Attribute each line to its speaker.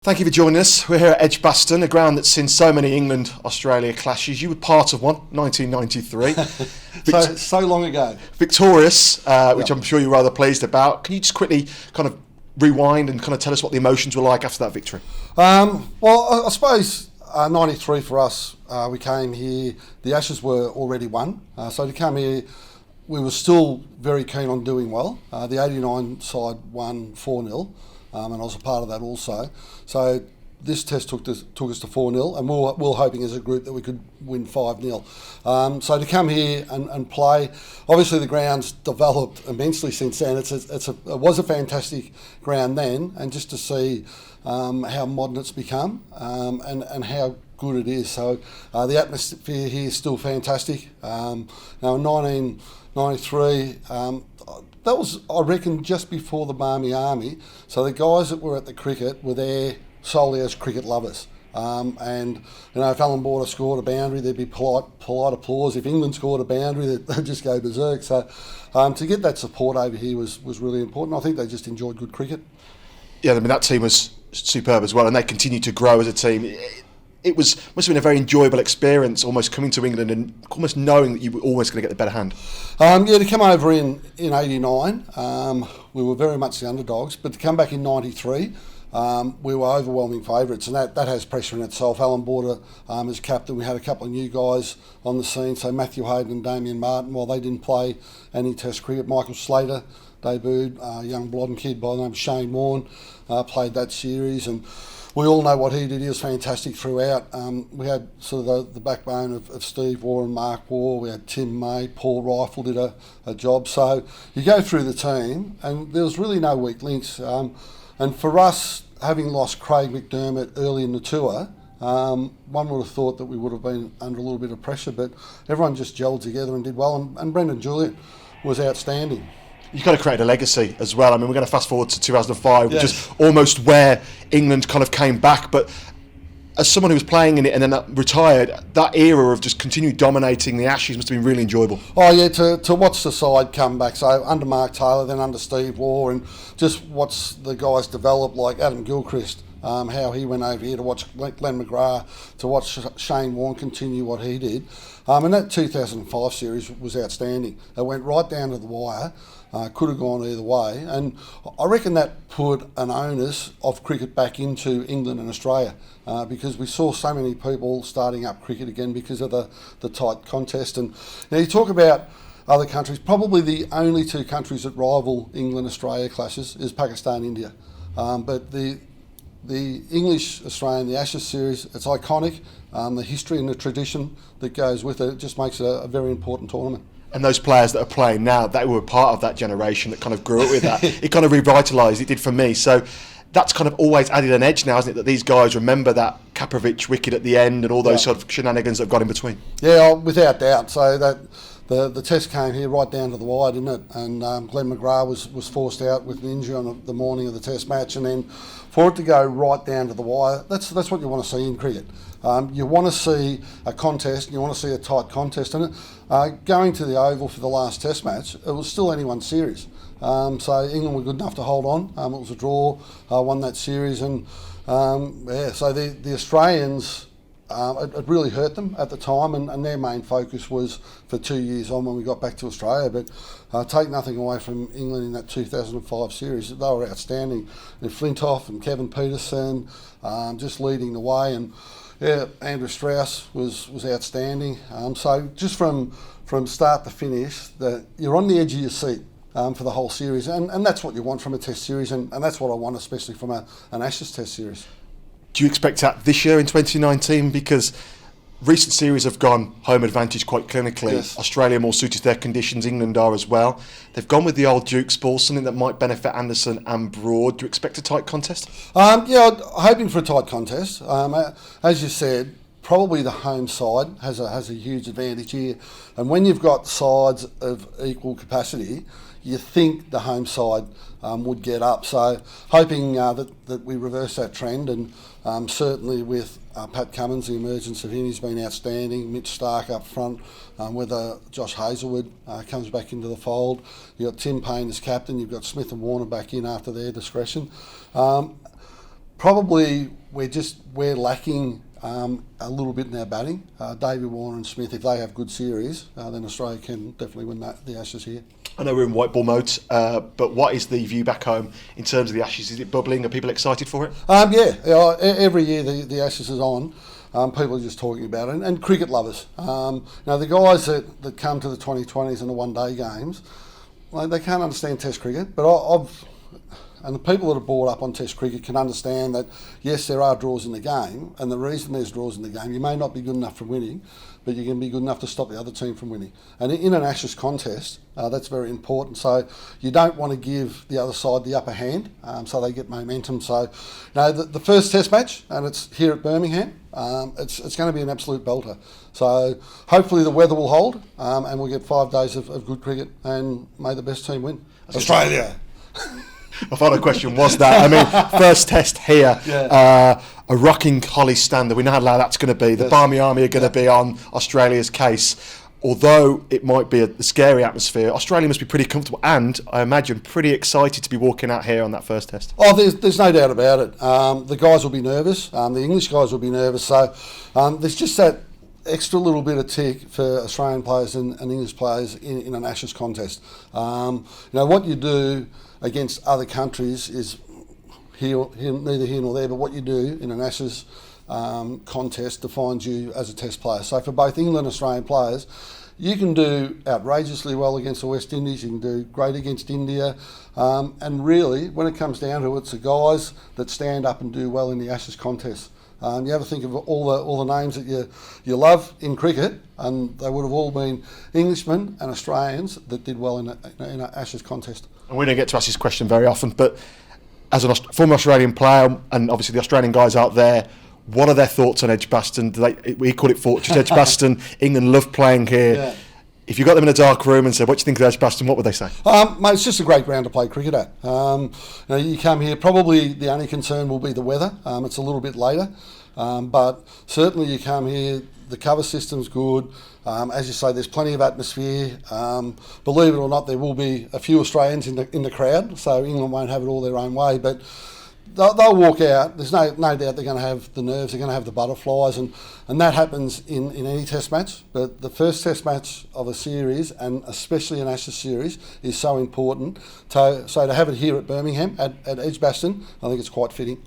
Speaker 1: Thank you for joining us. We're here at Edgbaston, a ground that's seen so many England-Australia clashes. You were part of one, 1993.
Speaker 2: So long ago.
Speaker 1: Victorious, which I'm sure you're rather pleased about. Can you just quickly kind of rewind and kind of tell us what the emotions were like after that victory?
Speaker 2: Well, I suppose 93 for us, we came here, the Ashes were already won. So to come here, we were still very keen on doing well. The 89 side won 4-0. And I was a part of that also. So this test took us to 4-0, and we were hoping as a group that we could win 5-0. So to come here and play, obviously the ground's developed immensely since then. It was a fantastic ground then, and just to see how modern it's become and how good it is. So the atmosphere here is still fantastic. Now in 1993, that was, I reckon, just before the Barmy Army. So the guys that were at the cricket were there solely as cricket lovers. And you know, if Alan Border scored a boundary, there'd be polite applause. If England scored a boundary, they'd just go berserk. So to get that support over here was really important. I think they just enjoyed good cricket.
Speaker 1: Yeah, I mean, that team was superb as well, and they continued to grow as a team. It must have been a very enjoyable experience, almost coming to England and almost knowing that you were always going to get the better hand.
Speaker 2: Yeah, to come over in 89, we were very much the underdogs, but to come back in 93, we were overwhelming favourites, and that has pressure in itself. Alan Border as captain, we had a couple of new guys on the scene, so Matthew Hayden and Damien Martin, while they didn't play any test cricket. Michael Slater debuted, a young blonde kid by the name of Shane Warne, played that series, and we all know what he did. He was fantastic throughout. We had sort of the backbone of Steve Waugh and Mark Waugh. We had Tim May, Paul Rifle did a job. So you go through the team and there was really no weak links. And for us, having lost Craig McDermott early in the tour, one would have thought that we would have been under a little bit of pressure, but everyone just gelled together and did well. And Brendan Julian was outstanding.
Speaker 1: You've got to create a legacy as well. I mean, we're going to fast forward to 2005,
Speaker 2: Yes.
Speaker 1: which is almost where England kind of came back. But as someone who was playing in it and then retired, that era of just continued dominating the Ashes must have been really enjoyable.
Speaker 2: Oh yeah, to watch the side come back. So under Mark Taylor, then under Steve Waugh, and just watch the guys develop, like Adam Gilchrist, how he went over here, to watch Glenn McGrath, to watch Shane Warne continue what he did. And that 2005 series was outstanding. It went right down to the wire. Could have gone either way, and I reckon that put an onus of cricket back into England and Australia, because we saw so many people starting up cricket again because of the tight contest. And now you talk about other countries, probably the only two countries that rival England-Australia clashes is Pakistan, India. But the English-Australian, the Ashes series, it's iconic. The history and the tradition that goes with it just makes it a very important tournament.
Speaker 1: And those players that are playing now, they were part of that generation that kind of grew up with that. It kind of revitalised, it did for me. So that's kind of always added an edge now, hasn't it? That these guys remember that Kaprovic wicket at the end and all those sort of shenanigans that have got in between.
Speaker 2: Yeah, without doubt. So that the test came here right down to the wire, didn't it? And Glenn McGrath was forced out with an injury on the morning of the test match, and then for it to go right down to the wire, that's what you want to see in cricket. You want to see a contest, you want to see a tight contest, and going to the Oval for the last test match, it was still anyone's series. So England were good enough to hold on. It was a draw, won that series, and so the Australians, it really hurt them at the time, and their main focus was for 2 years on when we got back to Australia. But take nothing away from England in that 2005 series. They were outstanding. And Flintoff and Kevin Peterson just leading the way, and yeah, Andrew Strauss was outstanding. So just from start to finish, that you're on the edge of your seat for the whole series, and that's what you want from a test series, and that's what I want especially from an Ashes test series.
Speaker 1: Do you expect that this year in 2019? Because recent series have gone home advantage quite clinically.
Speaker 2: Yes.
Speaker 1: Australia more suited to their conditions, England are as well. They've gone with the old Dukes ball, something that might benefit Anderson and Broad. Do you expect a tight contest?
Speaker 2: Yeah, hoping for a tight contest. As you said, probably the home side has a huge advantage here, and when you've got sides of equal capacity, you think the home side would get up. So hoping that we reverse that trend, and certainly with Pat Cummins, the emergence of him, he's been outstanding. Mitch Stark up front, whether Josh Hazlewood comes back into the fold. You've got Tim Payne as captain, you've got Smith and Warner back in after their discretion. Probably we're lacking a little bit in our batting. David Warner and Smith, if they have good series, then Australia can definitely win the Ashes here.
Speaker 1: I know we're in white ball mode, but what is the view back home in terms of the Ashes? Is it bubbling? Are people excited for it?
Speaker 2: Yeah. Every year the Ashes is on. People are just talking about it, and cricket lovers. The guys that come to the 2020s and the one-day games, they can't understand Test cricket, but and the people that are brought up on Test cricket can understand that, yes, there are draws in the game, and the reason there's draws in the game, you may not be good enough for winning, but you can be good enough to stop the other team from winning. And in an Ashes contest, that's very important. So you don't want to give the other side the upper hand, so they get momentum. So, the first Test match, and it's here at Birmingham, it's going to be an absolute belter. So hopefully the weather will hold, and we'll get 5 days of good cricket, and may the best team win. Australia!
Speaker 1: My final question was that. I mean, first Test here, a rocking Holly stand. We know how loud that's going to be. The Barmy Army are going to be on Australia's case. Although it might be a scary atmosphere, Australia must be pretty comfortable and, I imagine, pretty excited to be walking out here on that first Test.
Speaker 2: Oh, there's no doubt about it. The guys will be nervous. The English guys will be nervous. So there's just that extra little bit of tick for Australian players and English players in an Ashes contest. What you do against other countries is neither here nor there, but what you do in an Ashes contest defines you as a Test player. So for both England and Australian players, you can do outrageously well against the West Indies, you can do great against India, and really, when it comes down to it, it's the guys that stand up and do well in the Ashes contest. You ever think of all the names that you love in cricket, and they would have all been Englishmen and Australians that did well in an Ashes contest.
Speaker 1: And we don't get to ask this question very often, but as a former Australian player, and obviously the Australian guys out there, what are their thoughts on Edgbaston? We call it Fortress Edgbaston. England love playing here. Yeah. If you got them in a dark room and said, what do you think of Edgbaston, what would they say?
Speaker 2: Mate, it's just a great ground to play cricket at. You come here, probably the only concern will be the weather. It's a little bit later. But certainly you come here, the cover system's good. As you say, there's plenty of atmosphere. Believe it or not, there will be a few Australians in the crowd, so England won't have it all their own way. But they'll walk out. There's no doubt they're going to have the nerves, they're going to have the butterflies, and that happens in any Test match. But the first Test match of a series, and especially an Ashes series, is so important. So to have it here at Birmingham, at Edgbaston, I think it's quite fitting.